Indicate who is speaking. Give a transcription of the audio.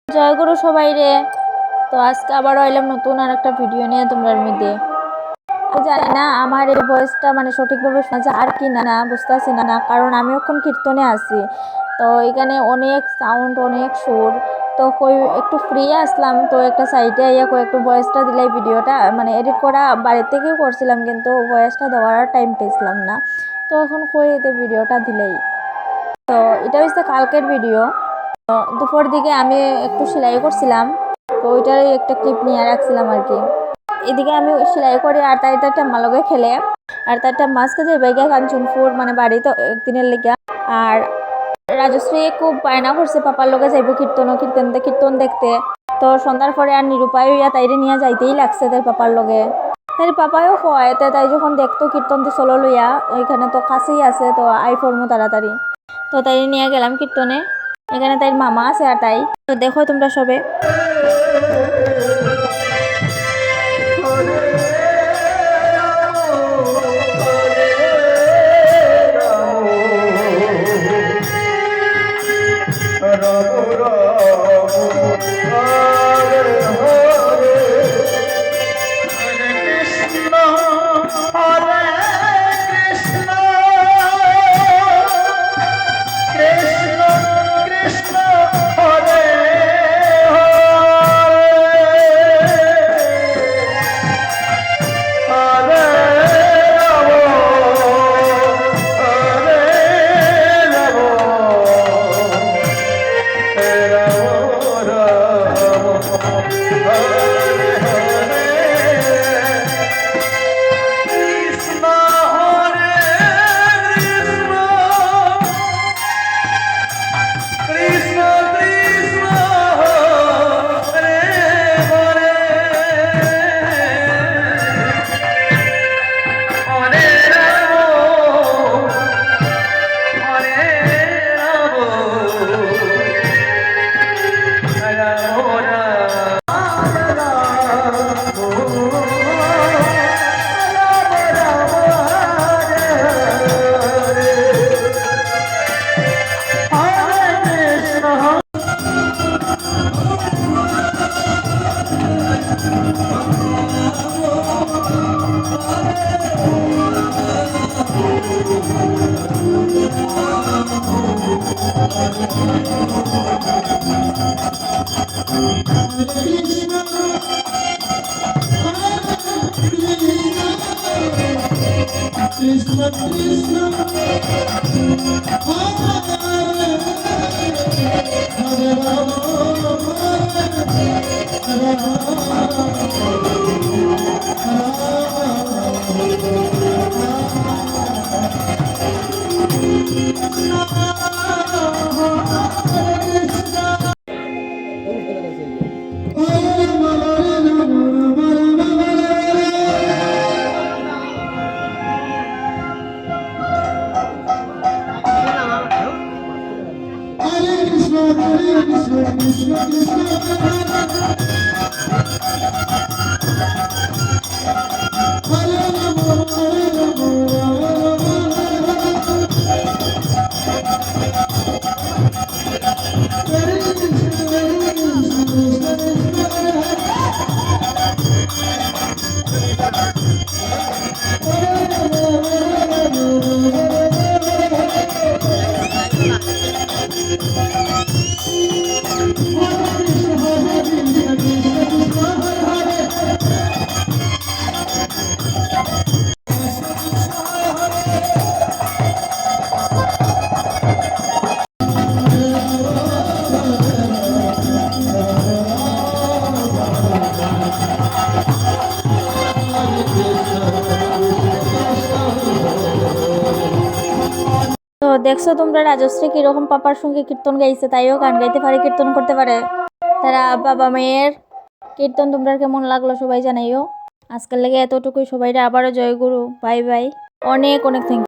Speaker 1: জয়গুরু সবাই রে। তো আজকে আবারও এলাম নতুন আর একটা ভিডিও নিয়ে তোমরার মধ্যে। জানি না আমার এই ভয়েসটা মানে সঠিকভাবে শোনা যায় আর কি না বুঝতেছি না, কারণ আমি এখন কীর্তনে আছি। তো এখানে অনেক সাউন্ড, অনেক সুর। তো একটু ফ্রি আসলাম, তো একটা সাইডে আইয়া একটু ভয়েসটা দিলাই, ভিডিওটা মানে এডিট করা বাড়ির থেকেও করছিলাম, কিন্তু ভয়েসটা দেওয়ার টাইম পেয়েছিলাম না। তো এখন এতে ভিডিওটা দিলেই। তো এটা হচ্ছে কালকের ভিডিও। দুপুর দিকে আমি একটু সেলাই করছিলাম, তো ওইটারই একটা ক্লিপ নিয়ে রাখছিলাম আর কি। এদিকে আমি সেলাই করে আর তার ঠাম্মার লগে খেলে, আর তার ঠাম্মা আজকে যে বেগে কাঞ্চনপুর মানে বাড়ি তো একদিনের লেগে। আর রাজশ্রী খুব বায়না করছে পাপার লগে যাইব কীর্তন দেখতে। তো সন্ধ্যার পরে আর নিরুপায় হইয়া তাইরে নিয়ে যাইতেই লাগছে তাই পাপার লগে। তাই পাপায়ও হয়, তাই যখন দেখতো কীর্তনটি চলো লইয়া, ওইখানে তো কাছেই আছে, তো আই ফরমো তাড়াতাড়ি। তো তাই নিয়ে গেলাম কীর্তনে। এখানে তাই মামা আছে আর তাই। তো দেখো তোমরা সবে। Krishna Krishna Hare Rama Hare তো দেখছো তোমরা রাজশ্রী কিরকম পাপার সঙ্গে কীর্তন গাইছে, তাইও গান গাইতে পারে, কীর্তন করতে পারে। তারা বাবা মেয়ের কীর্তন তোমরা কেমন লাগলো সবাই জানাইও। আজকের লেগে এতটুকুই, সবাইরা আবারও জয় গুরু, বাই বাই, অনেক অনেক থ্যাংক ইউ।